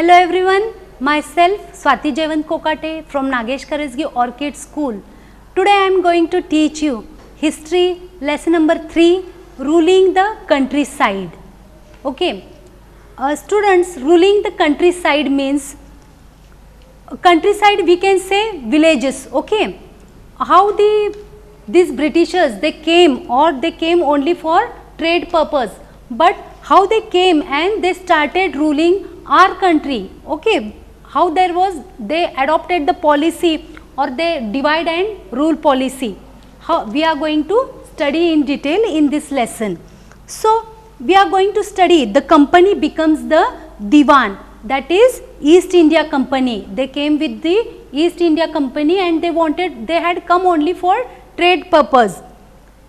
Hello everyone, myself Swati Jayawant Kokate from Nagesh Karizgi Orchid School. Today I am going to teach you history lesson number 3, ruling the countryside. Okay, students, ruling the countryside means countryside we can say villages. Okay, how these Britishers they came only for trade purpose, but how they came and they started ruling our country. Okay, how they adopted the policy or they divide and rule policy. How we are going to study in detail in this lesson. So we are going to study the company becomes the Diwan, that is East India Company. They came with the East India Company and they had come only for trade purpose.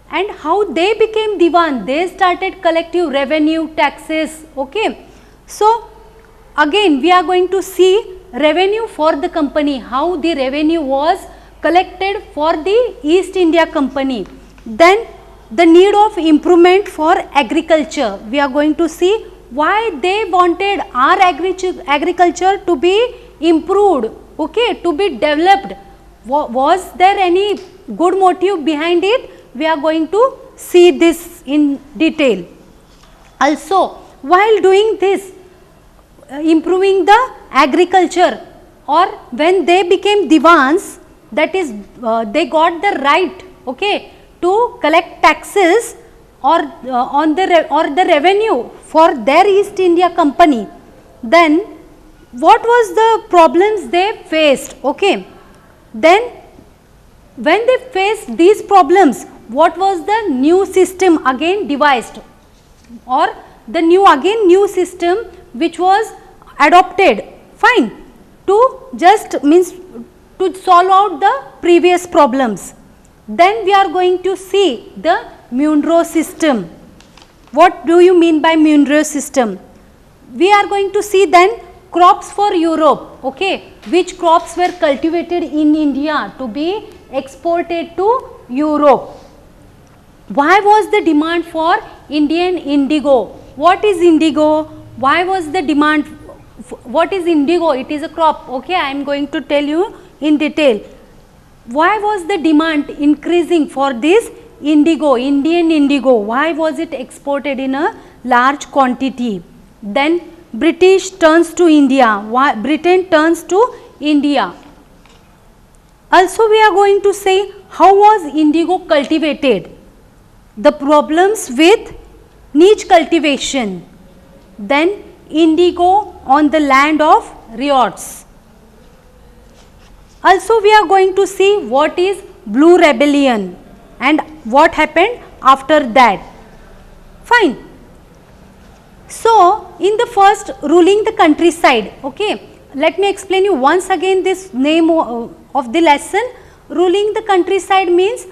And how they became Diwan, they started collective revenue, taxes. Okay, so again we are going to see revenue for the company, how the revenue was collected for the East India Company. Then the need of improvement for agriculture, we are going to see why they wanted our agriculture to be improved, okay, to be developed. Was there any good motive behind it? We are going to see this in detail. Also, while doing this, improving the agriculture, or when they became Diwans, that is they got the right, okay, to collect taxes or the revenue for their East India Company. Then what was the problems they faced? Okay, then when they faced these problems, what was the new system again devised, or the new system which was adopted, fine, to just means to solve out the previous problems. Then we are going to see the Munro system. What do you mean by Munro system? We are going to see then crops for Europe, okay, which crops were cultivated in India to be exported to Europe. Why was the demand for Indian indigo? What is indigo? Why was the demand? What is indigo? It is a crop. Okay, I am going to tell you in detail. Why was the demand increasing for this indigo, Indian indigo? Why was it exported in a large quantity? Then British turns to India. Why Britain turns to India? Also we are going to say how was indigo cultivated, the problems with niche cultivation, then indigo on the land of riots. Also we are going to see what is Blue Rebellion and what happened after that. Fine. So in the first, ruling the countryside, okay, let me explain you once again this name of the lesson. Ruling the countryside means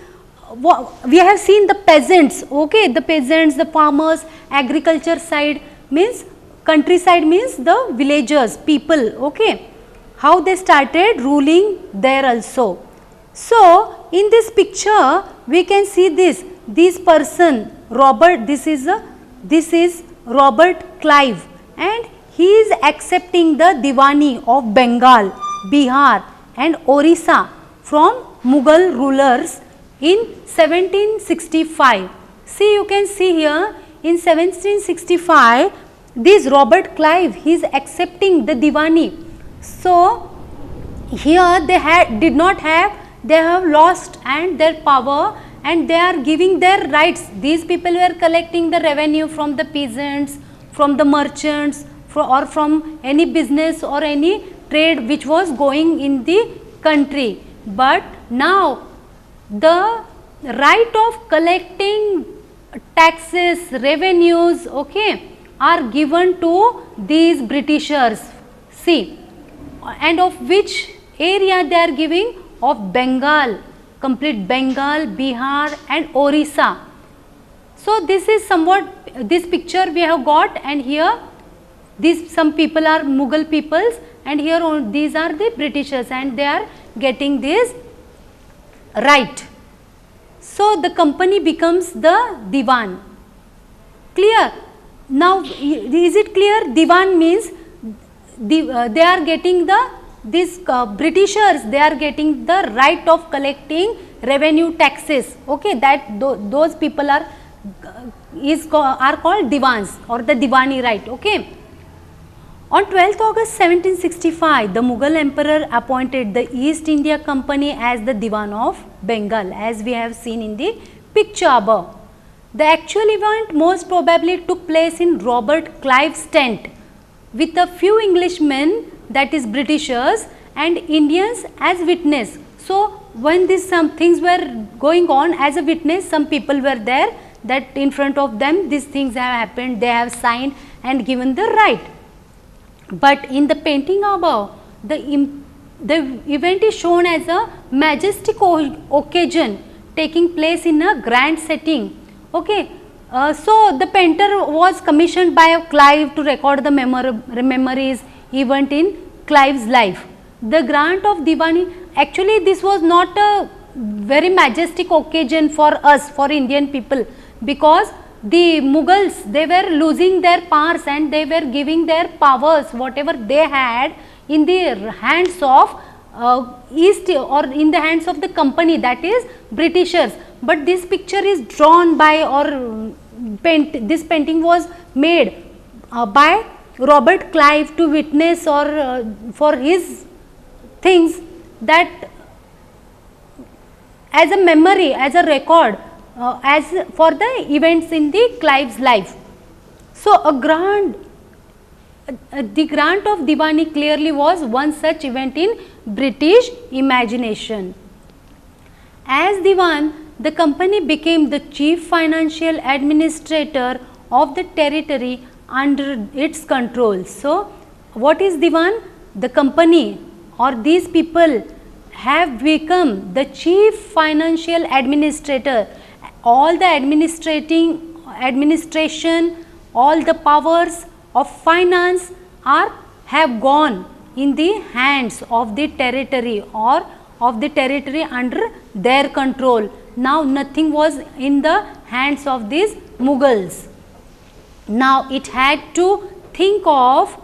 we have seen the peasants, okay, the peasants, the farmers, agriculture side means countryside means the villagers, people, okay, how they started ruling there also. So in this picture we can see this person Robert, this is Robert Clive, and he is accepting the Diwani of Bengal, Bihar and Orissa from Mughal rulers in 1765. See, you can see here in 1765 this Robert Clive, he is accepting the Diwani. So here they have lost and their power, and they are giving their rights. These people were collecting the revenue from the peasants, from the merchants, or from any business or any trade which was going in the country. But now the right of collecting taxes, revenues, okay, are given to these Britishers. See, and of which area they are giving? Of Bengal, complete Bengal, Bihar and Orissa. So this is somewhat, this picture we have got, and here these some people are Mughal peoples, and here these are the Britishers, and they are getting this right. So the company becomes the Diwan. Clear? Now is it clear? Diwan means they are getting these Britishers, they are getting the right of collecting revenue taxes. Okay, that those people are called Diwans or the Diwani right. Okay. On 12th August 1765, the Mughal emperor appointed the East India Company as the Diwan of Bengal, as we have seen in the picture above. The actual event most probably took place in Robert Clive's tent with a few Englishmen, that is Britishers, and Indians as witness. So, when some things were going on, as a witness, some people were there, that in front of them these things have happened, they have signed and given the right. But in the painting above, the event is shown as a majestic occasion taking place in a grand setting. Okay. So, the painter was commissioned by Clive to record the memories event in Clive's life. The grant of Diwani, actually this was not a very majestic occasion for us, for Indian people, because the Mughals, they were losing their powers and they were giving their powers, whatever they had, in the hands of East or in the hands of the company, that is Britishers. But this picture is drawn by or this painting was made by Robert Clive to witness or for his things, that as a memory, as a record, as for the events in the Clive's life. So, the grant of Diwani clearly was one such event in British imagination. As Diwan, the company became the chief financial administrator of the territory under its control. So, what is Diwan? The company or these people have become the chief financial administrator. All the administration, all the powers of finance have gone in the hands of the territory or of the territory under their control. Now, nothing was in the hands of these Mughals. Now, it had to think of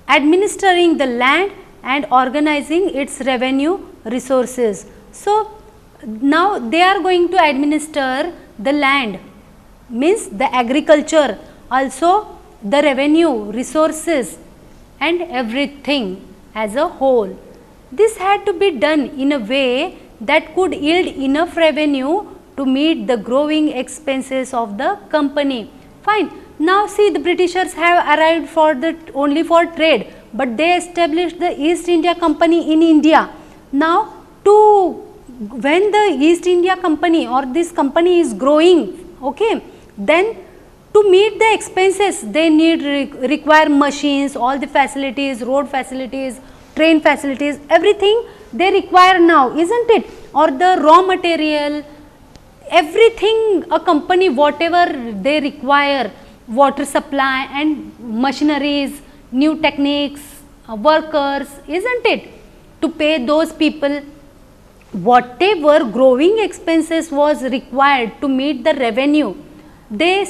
administering the land and organizing its revenue resources. So, now they are going to administer the land, means the agriculture, also the revenue resources and everything as a whole. This had to be done in a way that could yield enough revenue to meet the growing expenses of the company. Fine. Now, see, the Britishers have arrived for only for trade, but they established the East India Company in India. Now, when the East India Company or this company is growing, okay, then to meet the expenses, they require machines, all the facilities, road facilities, train facilities, everything they require now, isn't it? Or the raw material, everything a company, whatever they require, water supply and machineries, new techniques, workers, isn't it? To pay those people, whatever growing expenses was required to meet the revenue, they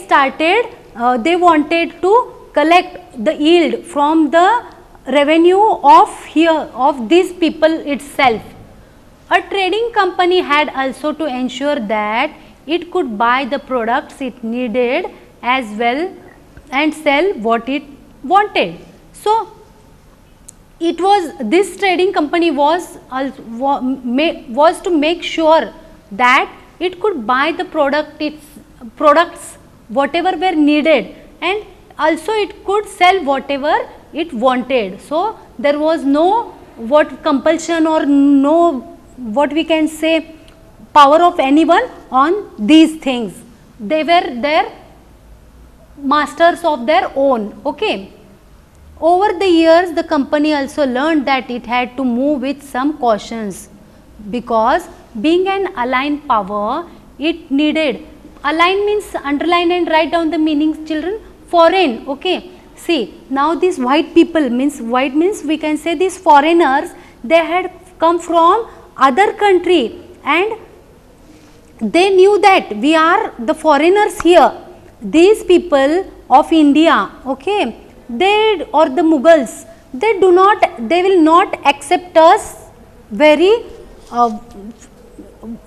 wanted to collect the yield from the revenue of these people itself. A trading company had also to ensure that it could buy the products it needed as well and sell what it wanted. So, this trading company was to make sure that it could buy the products whatever were needed, and also it could sell whatever it wanted. So, there was no compulsion or no what we can say power of anyone on these things. They were their masters of their own. Okay. Over the years, the company also learned that it had to move with some cautions, because being an aligned power, it needed, align means underline and write down the meanings, children, foreign. Okay. See, now these white people means we can say these foreigners, they had come from other country and they knew that we are the foreigners here. These people of India, okay, they or the Mughals, they will not accept us very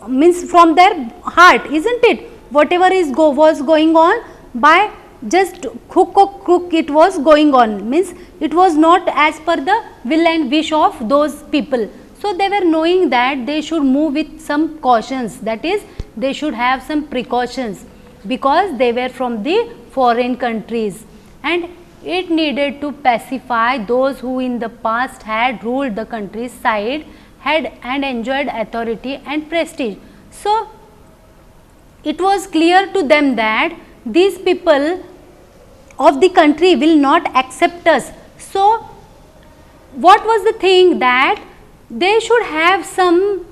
means from their heart, isn't it? Whatever was going on, by just hook or crook it was going on, means it was not as per the will and wish of those people. So they were knowing that they should move with some cautions, that is they should have some precautions, because they were from the foreign countries, and it needed to pacify those who in the past had ruled the countryside, had and enjoyed authority and prestige. So it was clear to them that these people of the country will not accept us. So what was the thing, that they should have some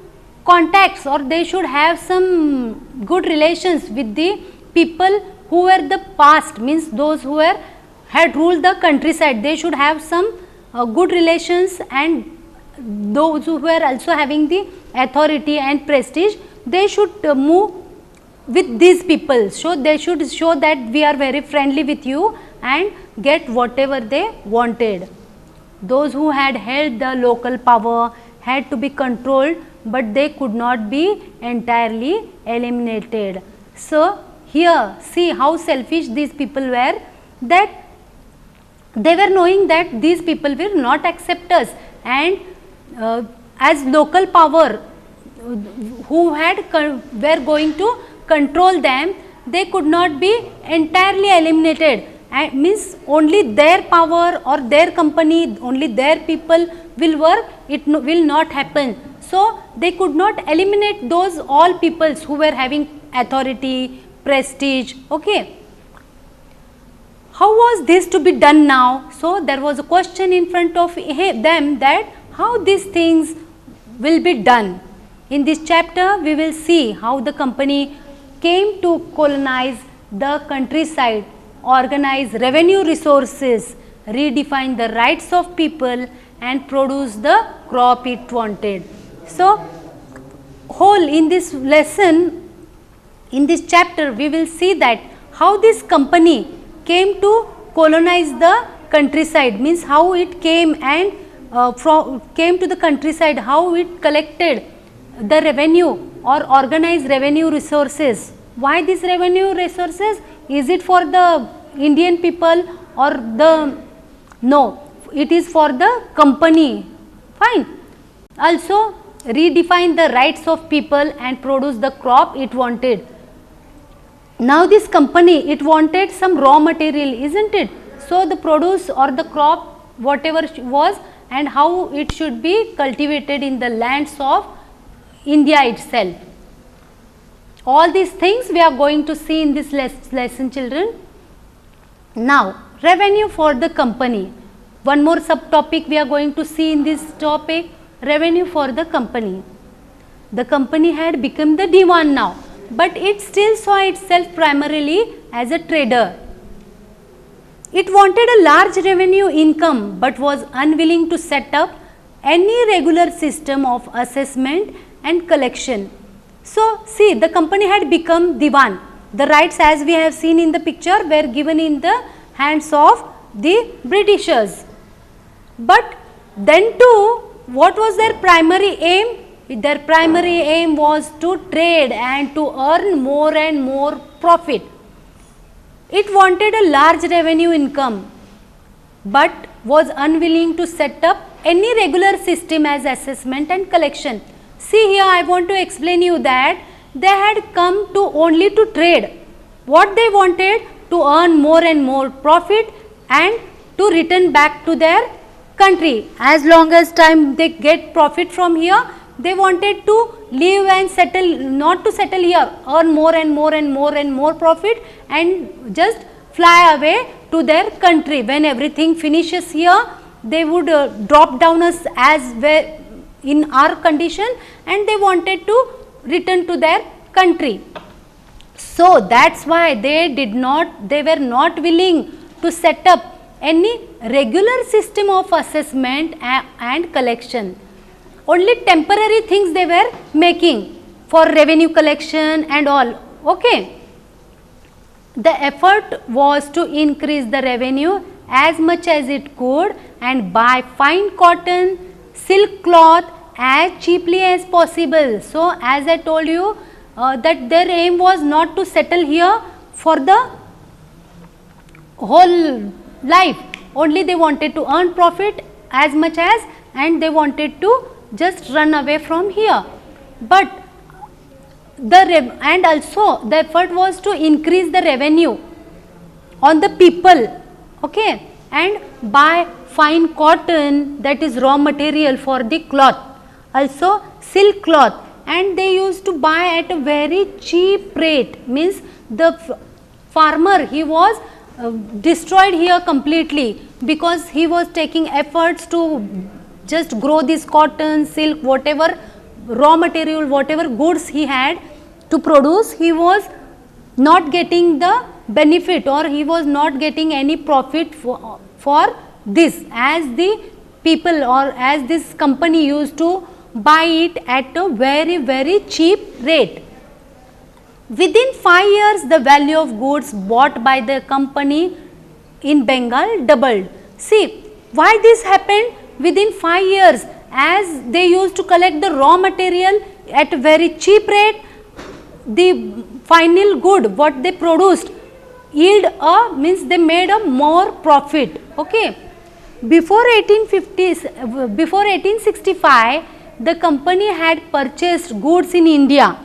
contacts, or they should have some good relations with the people who were the past, means those who had ruled the countryside. They should have some good relations, and those who were also having the authority and prestige, they should move with these people. So they should show that we are very friendly with you and get whatever they wanted. Those who had held the local power had to be controlled, but they could not be entirely eliminated. So here see how selfish these people were, that they were knowing that these people will not accept us, and as local power who were going to control them, they could not be entirely eliminated, and means only their power or their company, only their people will work, it will not happen. So they could not eliminate those all peoples who were having authority, prestige. Okay. How was this to be done now? So there was a question in front of them, that how these things will be done. In this chapter we will see how the company came to colonize the countryside, organize revenue resources, redefine the rights of people, and produce the crop it wanted. So whole in this lesson, in this chapter, we will see that how this company came to colonize the countryside, means how it came and came to the countryside, how it collected the revenue or organized revenue resources. Why these revenue resources? Is it for the Indian people or the, no, it is for the company, fine. Also redefine the rights of people and produce the crop it wanted. Now this company, it wanted some raw material, isn't it? So the produce or the crop, whatever was, and how it should be cultivated in the lands of India itself. All these things we are going to see in this lesson, children. Now revenue for the company. One more subtopic we are going to see in this topic, revenue for the company. The company had become the diwan now, but it still saw itself primarily as a trader. It wanted a large revenue income, but was unwilling to set up any regular system of assessment and collection. So see, the company had become diwan. The rights, as we have seen in the picture, were given in the hands of the Britishers. But then too, what was their primary aim? Their primary aim was to trade and to earn more and more profit. It wanted a large revenue income, but was unwilling to set up any regular system as assessment and collection. See here, I want to explain you that they had come to only to trade. What they wanted? To earn more and more profit and to return back to their country. As long as time they get profit from here, they wanted to live and settle, not to settle here, earn more and more and more and more profit and just fly away to their country. When everything finishes here, they would drop down us as well in our condition, and they wanted to return to their country. So that's why they were not willing to set up any regular system of assessment and collection. Only temporary things they were making for revenue collection and all. Okay. The effort was to increase the revenue as much as it could and buy fine cotton, silk cloth as cheaply as possible. So, as I told you that their aim was not to settle here for the whole life, only they wanted to earn profit as much as, and they wanted to just run away from here. But and also the effort was to increase the revenue on the people, okay, and buy fine cotton, that is raw material for the cloth, also silk cloth, and they used to buy at a very cheap rate, means the farmer, he was destroyed here completely because he was taking efforts to just grow this cotton, silk, whatever raw material, whatever goods he had to produce, he was not getting the benefit or he was not getting any profit for this, as the people or as this company used to buy it at a very cheap rate. Within 5 years, the value of goods bought by the company in Bengal doubled. See, why this happened? Within 5 years, as they used to collect the raw material at a very cheap rate, the final good what they produced yield a, means they made a more profit, okay. Before 1865, the company had purchased goods in India,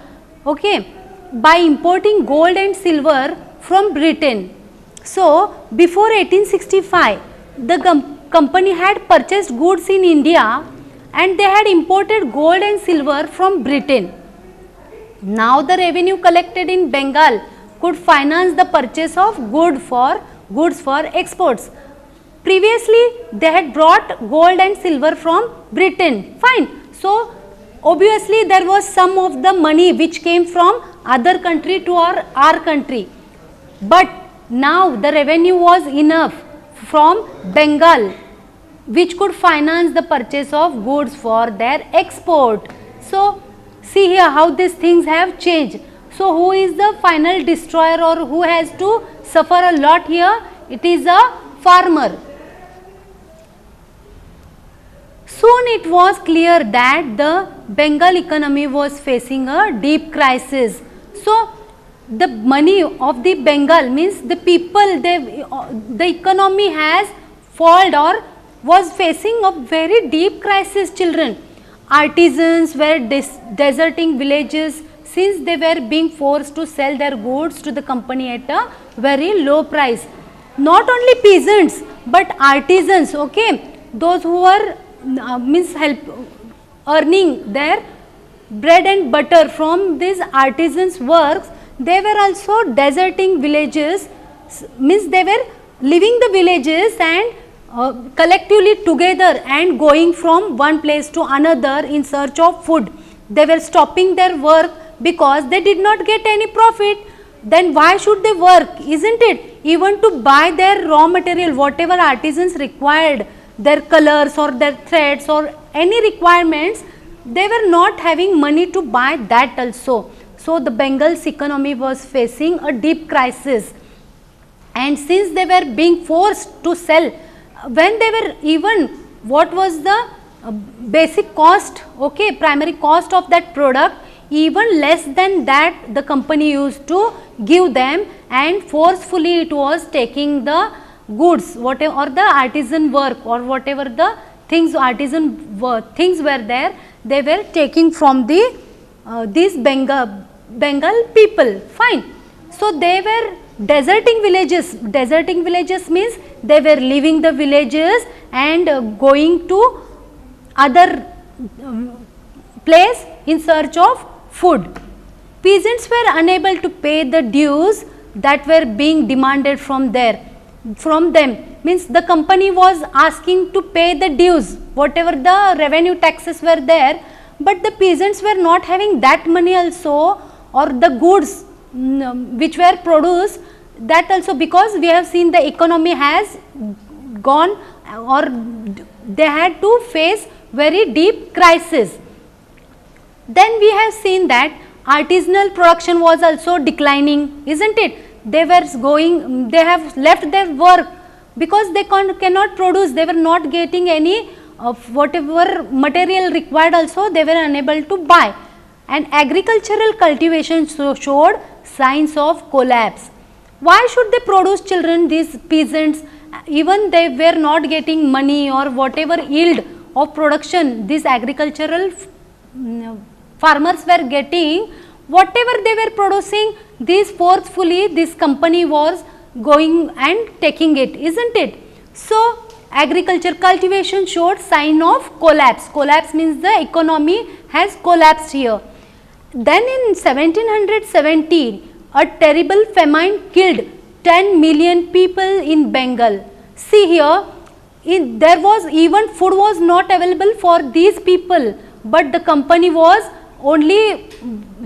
okay, by importing gold and silver from Britain. So, before 1865, the company had purchased goods in India and they had imported gold and silver from Britain. Now, the revenue collected in Bengal could finance the purchase of goods for exports. Previously, they had brought gold and silver from Britain, fine. So, obviously, there was some of the money which came from other country to our country, but now the revenue was enough from Bengal which could finance the purchase of goods for their export. So, see here how these things have changed. So, who is the final destroyer or who has to suffer a lot here? It is a farmer. Soon it was clear that the Bengal economy was facing a deep crisis. So, the money of the Bengal, means the people, the economy has fallen or was facing a very deep crisis, children. Artisans were deserting villages since they were being forced to sell their goods to the company at a very low price. Not only peasants but artisans, okay, those who were earning their bread and butter from these artisans' works, they were also deserting villages, means they were leaving the villages and collectively together and going from one place to another in search of food. They were stopping their work because they did not get any profit. Then why should they work, isn't it? Even to buy their raw material, whatever artisans required, their colors or their threads or any requirements, they were not having money to buy that also. So, the Bengal's economy was facing a deep crisis, and since they were being forced to sell, when they were even, what was the basic cost, okay, primary cost of that product, even less than that the company used to give them, and forcefully it was taking the goods, whatever, or the artisan work or whatever the things, artisan work, things were there, they were taking from the these Bengal people, fine. So, they were deserting villages. Deserting villages means they were leaving the villages and going to other place in search of food. Peasants were unable to pay the dues that were being demanded from them, means the company was asking to pay the dues, whatever the revenue taxes were there, but the peasants were not having that money also, or the goods which were produced, that also, because we have seen the economy has gone or they had to face very deep crisis. Then we have seen that artisanal production was also declining, isn't it? They were going, they have left their work because they cannot produce, they were not getting any whatever material required also they were unable to buy, and agricultural cultivation showed signs of collapse. Why should they produce children, these peasants, even they were not getting money or whatever yield of production these agricultural farmers were getting, whatever they were producing, this forcefully this company was going and taking it, isn't it? So, agriculture cultivation showed sign of collapse. Collapse means the economy has collapsed here. Then in 1770, a terrible famine killed 10 million people in Bengal. See here, there was even food was not available for these people, but the company was only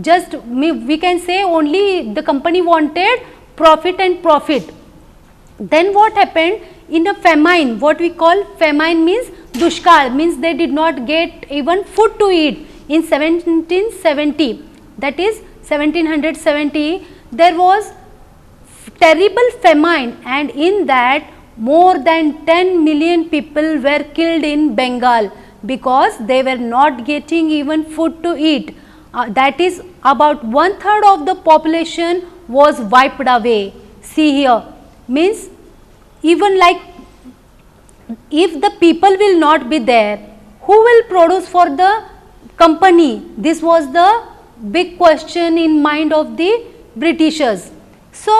just, we can say only the company wanted profit and profit. Then what happened in a famine, what we call famine means dushkal, means they did not get even food to eat. In 1770, that is 1770, there was terrible famine, and in that more than 10 million people were killed in Bengal because they were not getting even food to eat. That is about 1/3 of the population was wiped away. See here, means even like if the people will not be there, who will produce for the company? This was the big question in mind of the Britishers. So,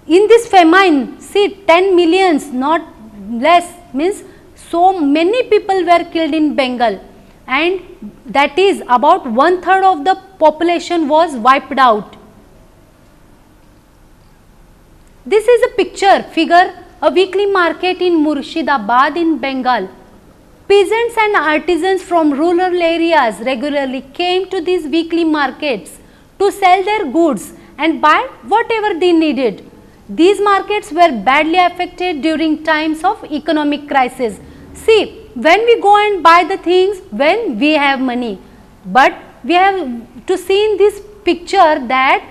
in this famine, see 10 millions, not less, means so many people were killed in Bengal, and that is about 1/3 of the population was wiped out. This is a picture, figure, a weekly market in Murshidabad in Bengal. Peasants and artisans from rural areas regularly came to these weekly markets to sell their goods and buy whatever they needed. These markets were badly affected during times of economic crisis. See, when we go and buy the things when we have money, but we have to see in this picture that,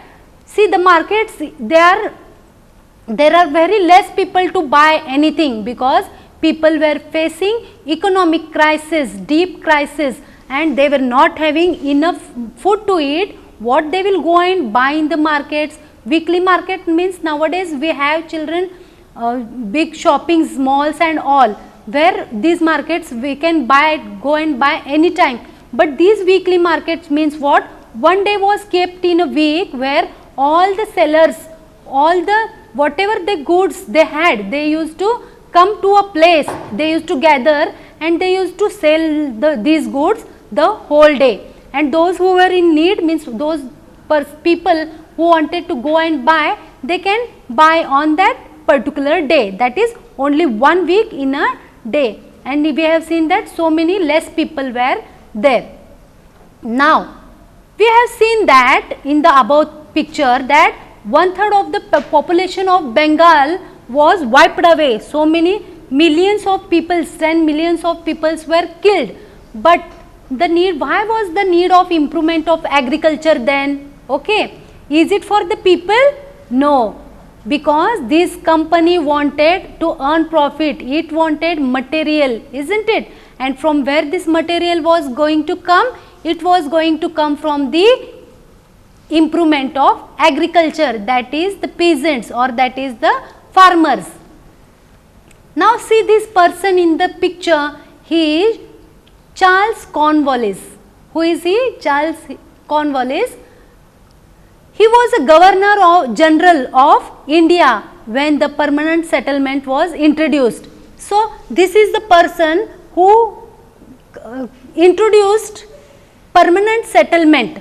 see the markets, there are very less people to buy anything because people were facing economic crisis, deep crisis, and they were not having enough food to eat. What they will go and buy in the markets? Weekly market means nowadays we have children big shopping malls and all, where these markets we can buy, go and buy anytime. But these weekly markets means what? One day was kept in a week where all the sellers, all the whatever the goods they had, they used to come to a place, they used to gather and they used to sell these goods the whole day. And those who were in need, means those people who wanted to go and buy, they can buy on that particular day, that is only 1 week in a day, and we have seen that so many less people were there. Now, we have seen that in the above picture that 1/3 of the population of Bengal was wiped away. So many millions of people, 10 millions of people were killed. But the need, why was the need of improvement of agriculture then? Okay, is it for the people? No, because this company wanted to earn profit, it wanted material, isn't it? And from where this material was going to come? It was going to come from the improvement of agriculture, that is the peasants or that is the farmers. Now see this person in the picture, he is Charles Cornwallis. Who is he? Charles Cornwallis. He was a Governor General of India when the permanent settlement was introduced. So, this is the person who introduced permanent settlement.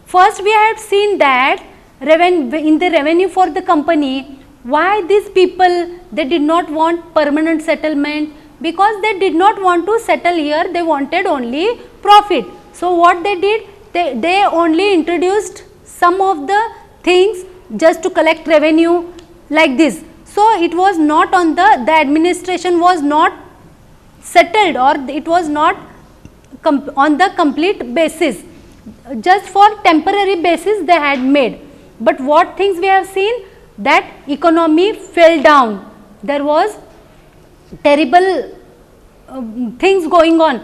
First, we have seen that in the revenue for the company, why these people, they did not want permanent settlement, because they did not want to settle here, they wanted only profit. So, what they did, they only introduced some of the things just to collect revenue like this. So, it was not on the administration was not settled, or it was not on the complete basis, just for temporary basis they had made. But what things we have seen, that economy fell down, there was terrible things going on.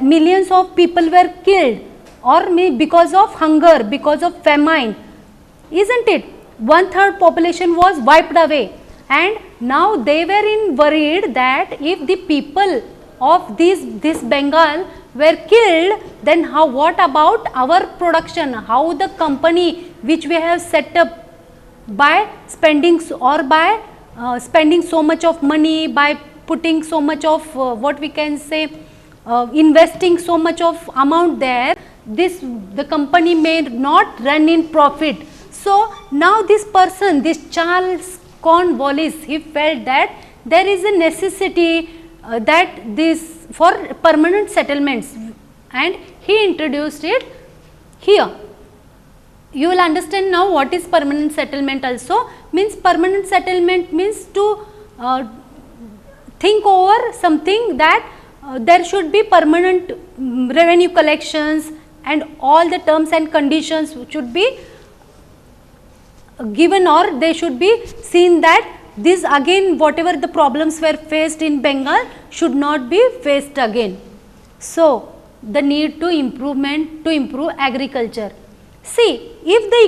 Millions of people were killed, or because of hunger, because of famine, isn't it? 1/3 population was wiped away, and now they were worried that if the people of this Bengal were killed, then what about our production? How the company which we have set up by spending spending so much of money, by putting so much of what we can say, investing so much of amount there, the company may not run in profit. So now this person, this Charles Cornwallis, he felt that there is a necessity that this for permanent settlements, and he introduced it here. You will understand now what is permanent settlement also. Means permanent settlement means to think over something, that there should be permanent revenue collections, and all the terms and conditions should be given, or they should be seen that this again whatever the problems were faced in Bengal should not be faced again. So the need to improve agriculture. See, if the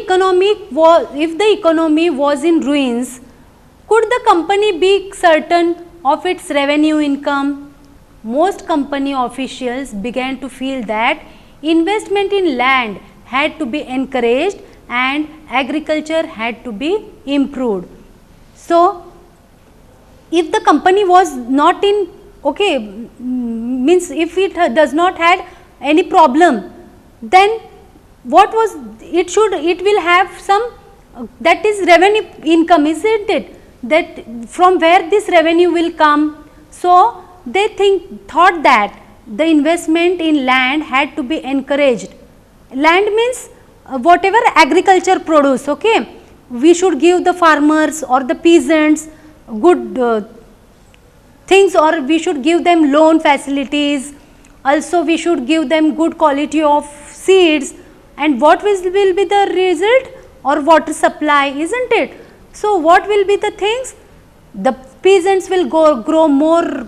economy was in ruins, could the company be certain of its revenue income? Most company officials began to feel that investment in land had to be encouraged and agriculture had to be improved. So if the company was not in means if it does not had any problem, then what was it will have some that is revenue income, isn't it? That from where this revenue will come. So they thought that the investment in land had to be encouraged. Land means whatever agriculture produce, okay, we should give the farmers or the peasants good things, or we should give them loan facilities. Also we should give them good quality of seeds, and what will be the result? Or water supply, isn't it? So what will be the things? The peasants will grow more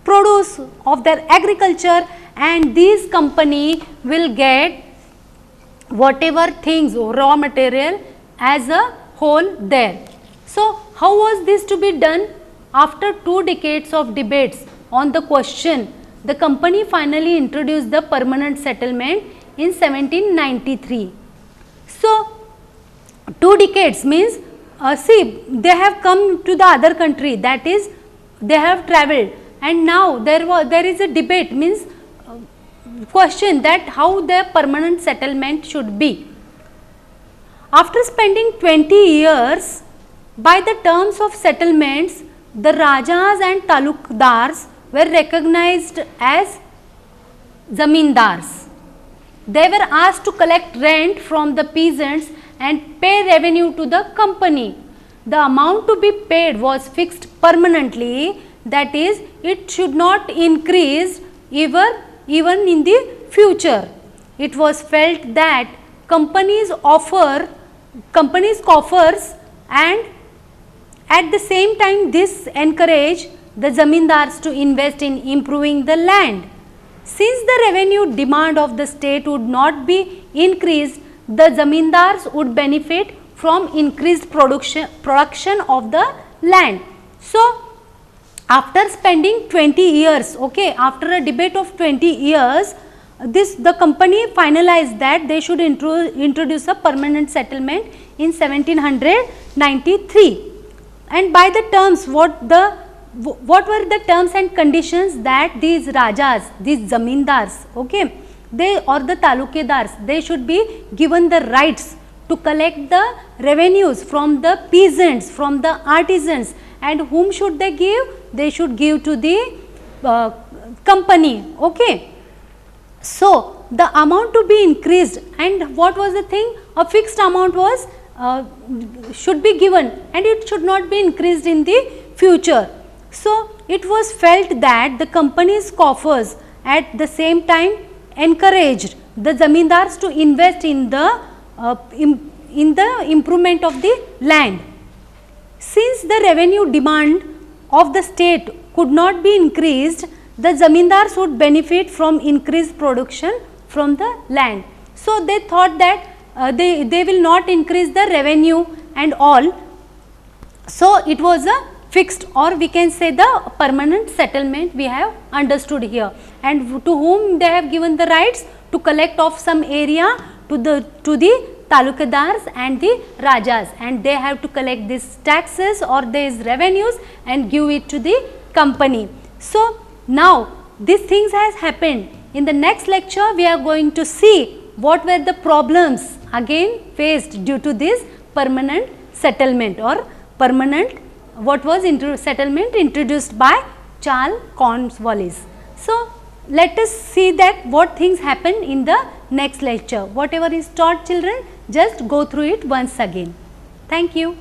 produce of their agriculture, and these company will get whatever things, raw material as a whole there. So how was this to be done? After 2 decades of debates on the question, the company finally introduced the permanent settlement in 1793. So 2 decades means see, they have come to the other country, that is they have travelled, and now there is a debate, means question that how the permanent settlement should be. After spending 20 years, by the terms of settlements, the Rajas and Talukdars were recognized as Zamindars. They were asked to collect rent from the peasants and pay revenue to the company. The amount to be paid was fixed permanently, that is, it should not increase even in the future. It was felt that companies coffers, and at the same time this encouraged the zamindars to invest in improving the land. Since the revenue demand of the state would not be increased, the zamindars would benefit from increased production of the land. So after spending 20 years, okay, after a debate of 20 years, the company finalized that they should introduce a permanent settlement in 1793. And by the terms, what were the terms and conditions that these rajas, these zamindars, okay, they or the talukedars, they should be given the rights to collect the revenues from the peasants, from the artisans, and whom should they give? They should give to the company, okay. So the amount to be increased, and what was the thing? A fixed amount was should be given, and it should not be increased in the future. So it was felt that the company's coffers at the same time encouraged the zamindars to invest in the improvement of the land. Since the revenue demand of the state could not be increased, the zamindars would benefit from increased production from the land. So, they thought that they will not increase the revenue and all. So, it was a fixed, or we can say the permanent settlement we have understood here, and to whom they have given the rights to collect off some area to the talukadars and the rajas, and they have to collect these taxes or these revenues and give it to the company. So, now these things has happened. In the next lecture we are going to see what were the problems again faced due to this permanent settlement or permanent what was settlement introduced by Charles Cornwallis. So, let us see that what things happen in the next lecture. Whatever is taught, children, just go through it once again. Thank you.